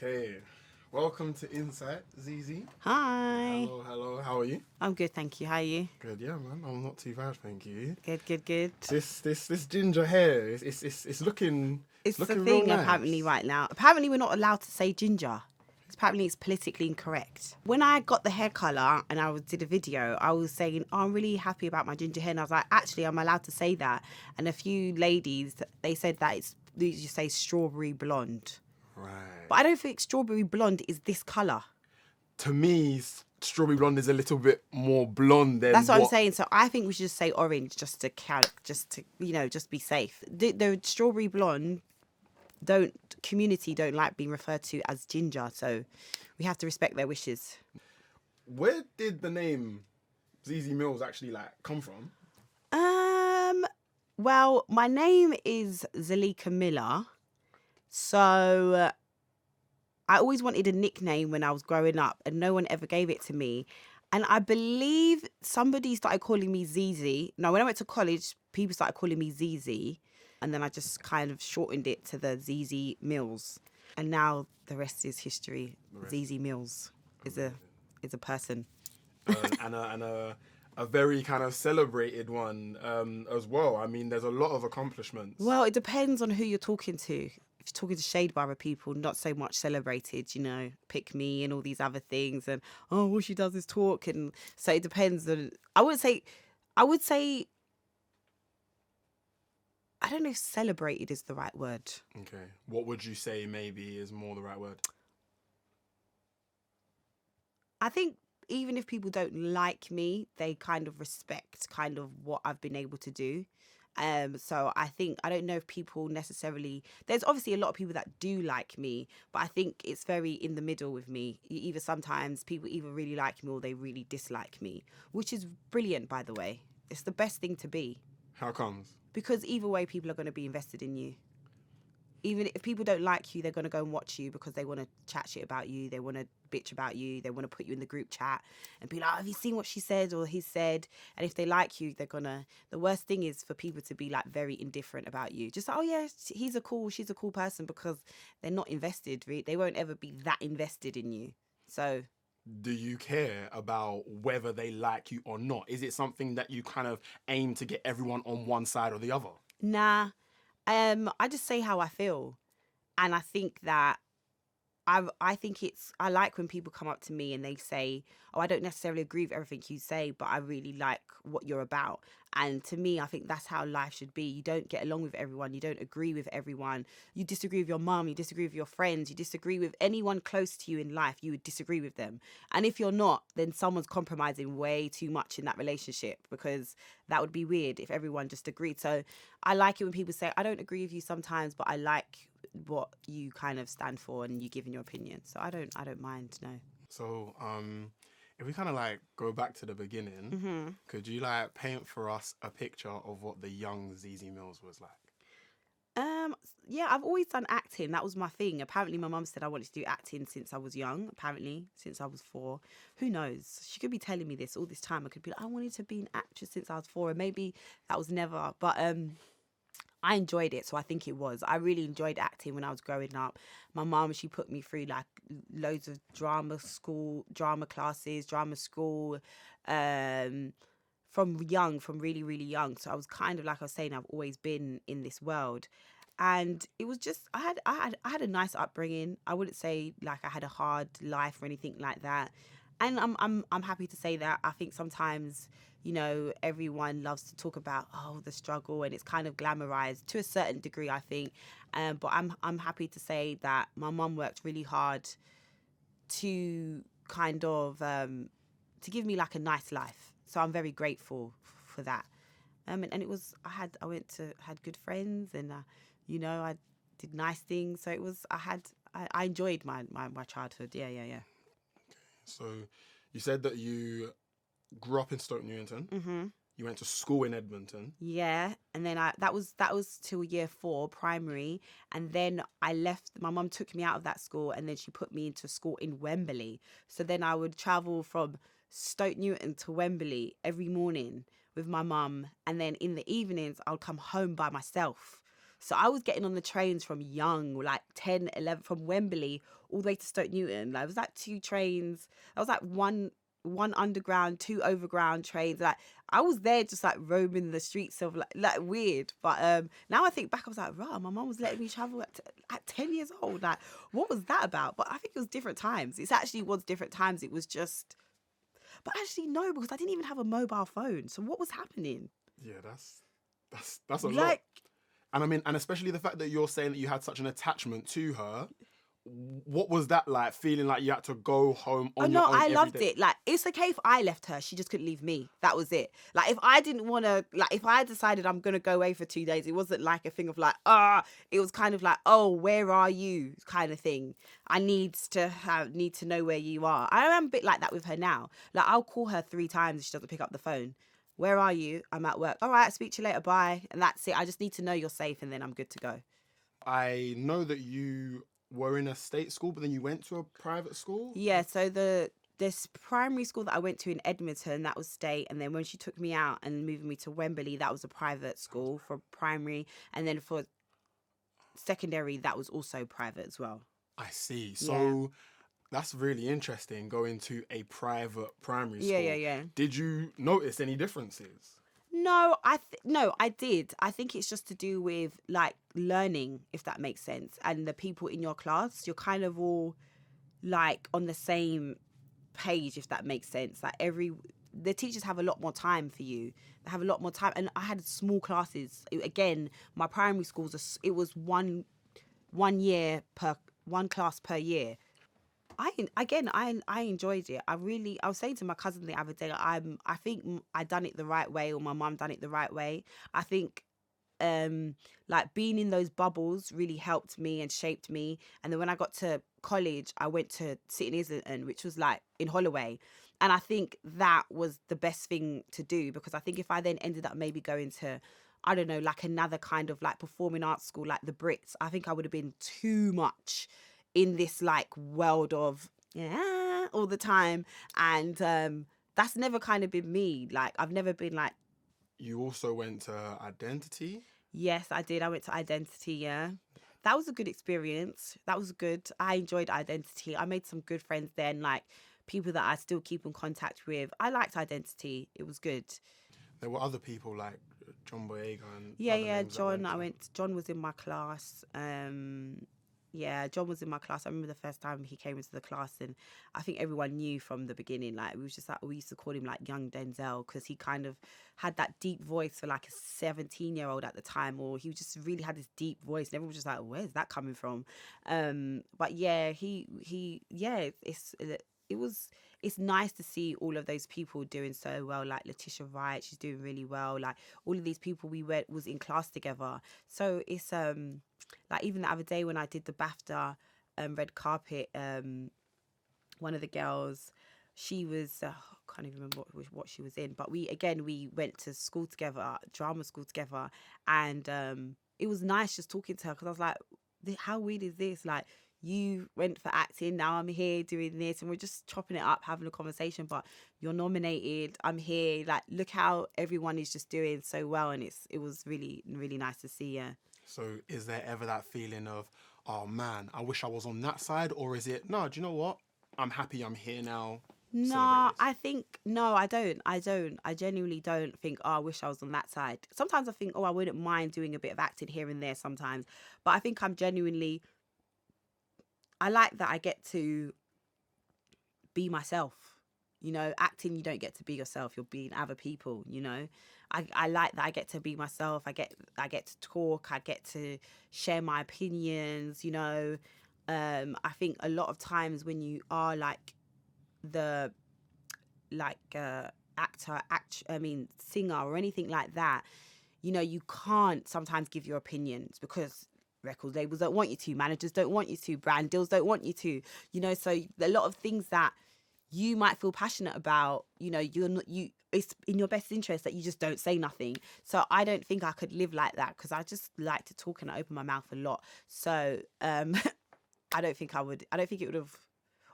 Okay, welcome to Insight, Zeze. Hi. Hello. How are you? I'm good, thank you. How are you? Good, yeah, man. I'm not too bad, thank you. Good. This ginger hair, it's looking It's the looking real thing nice. apparently right now. Apparently we're not allowed to say ginger. Apparently it's politically incorrect. When I got the hair colour and did a video, I was saying, oh, I'm really happy about my ginger hair. And I was like, actually, I'm allowed to say that. And a few ladies, they said that you say strawberry blonde. Right. But I don't think strawberry blonde is this colour. To me, strawberry blonde is a little bit more blonde than That's what I'm saying. So I think we should just say orange just to just be safe. The strawberry blonde community don't like being referred to as ginger, so we have to respect their wishes. Where did the name Zeze Millz actually come from? Well, my name is Zalika Miller, so I always wanted a nickname when I was growing up, and no one ever gave it to me. And I believe somebody started calling me Zeze. No, when I went to college, people started calling me Zeze. And then I just kind of shortened it to the Zeze Millz. And now the rest is history. Zeze Millz is a person. And a very kind of celebrated one as well. I mean, there's a lot of accomplishments. Well, it depends on who you're talking to. If you're talking to Shadeborough people, not so much celebrated, pick me and all these other things. And, oh, all she does is talk. And so it depends on, I would say, I don't know if celebrated is the right word. Okay. What would you say maybe is more the right word? I think even if people don't like me, they kind of respect kind of what I've been able to do. So I don't know if people necessarily, there's obviously a lot of people that do like me, but I think it's very in the middle with me. Either sometimes people either really like me or they really dislike me, which is brilliant, by the way. It's the best thing to be. How comes? Because either way, people are going to be invested in you. Even if people don't like you, they're going to go and watch you because they want to chat shit about you. They want to bitch about you. They want to put you in the group chat and be like, oh, have you seen what she said or he said? And if they like you, they're going to... The worst thing is for people to be very indifferent about you. Just like, oh yeah, she's a cool person, because they're not invested. They won't ever be that invested in you. So... Do you care about whether they like you or not? Is it something that you kind of aim to get everyone on one side or the other? Nah. I just say how I feel. And I think that I like when people come up to me and they say, oh, I don't necessarily agree with everything you say, but I really like what you're about. And to me, I think that's how life should be. You don't get along with everyone. You don't agree with everyone. You disagree with your mum. You disagree with your friends. You disagree with anyone close to you in life. You would disagree with them. And if you're not, then someone's compromising way too much in that relationship, because that would be weird if everyone just agreed. So I like it when people say, I don't agree with you sometimes, but I like what you kind of stand for and you give in your opinion. So I don't mind, no. So if we kind of go back to the beginning, could you paint for us a picture of what the young Zeze Millz was like? Yeah, I've always done acting. That was my thing. Apparently my mum said I wanted to do acting since I was young. Apparently since I was 4. Who knows? She could be telling me this all this time. I could be like, I wanted to be an actress since I was 4, and maybe that was never. But I enjoyed it, so I think it was. I really enjoyed acting when I was growing up. My mum, she put me through loads of drama classes, drama school, from really, really young. So I was kind of, like I was saying, I've always been in this world. And it was just, I had a nice upbringing. I wouldn't say I had a hard life or anything like that. And I'm happy to say that. I think sometimes, everyone loves to talk about, the struggle, and it's kind of glamorized to a certain degree, I think. But I'm happy to say that my mum worked really hard to kind of to give me a nice life. So I'm very grateful for that. And it was, I had good friends, and I did nice things. So it was, I enjoyed my childhood. Yeah. So you said that you grew up in Stoke Newington. Mm-hmm. You went to school in Edmonton. Yeah, and then that was till year 4, primary, and then I left. My mum took me out of that school, and then she put me into school in Wembley. So then I would travel from Stoke Newington to Wembley every morning with my mum, and then in the evenings I'll come home by myself. So I was getting on the trains from young, like 10, 11, from Wembley all the way to Stoke Newton. Like, it was like 2 trains. I was like one underground, 2 overground trains. Like, I was there just like roaming the streets of like weird. But now I think back, I was like, right, my mum was letting me travel at 10 years old. Like, what was that about? But I think it was different times. It actually was different times. It was just, but actually no, because I didn't even have a mobile phone. So what was happening? Yeah, that's a lot. Like, And I mean, and especially the fact that you're saying that you had such an attachment to her. What was that like? Feeling like you had to go home on your own I every loved day? it. Like, it's okay if I left her, she just couldn't leave me. That was it. Like, if I didn't want to, like, if I decided I'm gonna go away for 2 days, it wasn't like a thing of like, it was kind of like, oh, where are you, kind of thing. I need to know where you are. I am a bit like that with her now. Like, I'll call her 3 times if she doesn't pick up the phone. Where are you? I'm at work. All right, speak to you later. Bye. And that's it. I just need to know you're safe, and then I'm good to go. I know that you were in a state school, but then you went to a private school? Yeah, so this primary school that I went to in Edmonton, that was state, and then when she took me out and moved me to Wembley, that was a private school for primary, and then for secondary, that was also private as well. I see. So that's really interesting, going to a private primary school. Yeah. Did you notice any differences? No, I did. I think it's just to do with like learning, if that makes sense, and the people in your class. You're kind of all like on the same page, if that makes sense. Like the teachers have a lot more time for you. They have a lot more time, and I had small classes. Again, my primary schools, it was one class per year. I enjoyed it. I was saying to my cousin the other day, I think I done it the right way, or my mum done it the right way. I think like being in those bubbles really helped me and shaped me. And then when I got to college, I went to City in Islington, which was like in Holloway. And I think that was the best thing to do, because I think if I then ended up maybe going to, I don't know, like another kind of like performing arts school like the Brits, I think I would have been too much in this like world of all the time. And that's never kind of been me. Like, I've never been like. You also went to Identity? Yes, I did. I went to Identity, yeah. That was a good experience. That was good. I enjoyed Identity. I made some good friends there, and like people that I still keep in contact with. I liked Identity. It was good. There were other people like John Boyega and Yeah, John. John was in my class. Yeah, John was in my class. I remember the first time he came into the class, and I think everyone knew from the beginning. Like, it was just like, we used to call him like young Denzel, because he kind of had that deep voice for like a 17-year-old at the time, or he just really had this deep voice, and everyone was just like, where's that coming from? But yeah, it's nice to see all of those people doing so well. Like Letitia Wright, she's doing really well. Like all of these people was in class together. So it's like even the other day when I did the BAFTA red carpet, one of the girls, she was can't even remember what she was in, but we went to school together, drama school together, and it was nice just talking to her, because I was like, how weird is this? Like, you went for acting, now I'm here doing this, and we're just chopping it up, having a conversation, but you're nominated, I'm here, like, look how everyone is just doing so well. And it was really, really nice to see. Yeah. So is there ever that feeling of, oh man, I wish I was on that side? Or is it, no, do you know what, I'm happy I'm here now? No, I don't. I genuinely don't think, oh, I wish I was on that side. Sometimes I think, oh, I wouldn't mind doing a bit of acting here and there sometimes, but I think I like that I get to be myself. You know, acting, you don't get to be yourself. You're being other people, you know. I like that I get to be myself. I get to talk. I get to share my opinions, you know. I think a lot of times when you are like the singer or anything like that, you know, you can't sometimes give your opinions, because record labels don't want you to, managers don't want you to, brand deals don't want you to, you know. So a lot of things that you might feel passionate about, you know, it's in your best interest that you just don't say nothing. So I don't think I could live like that, because I just like to talk and I open my mouth a lot. So I don't think it would have,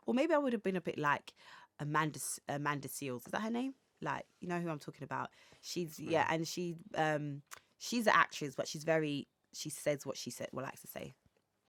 or maybe I would have been a bit like Amanda Seales. Is that her name? Like, you know who I'm talking about? She's and she's an actress, but she's very she says what she said, what likes to say.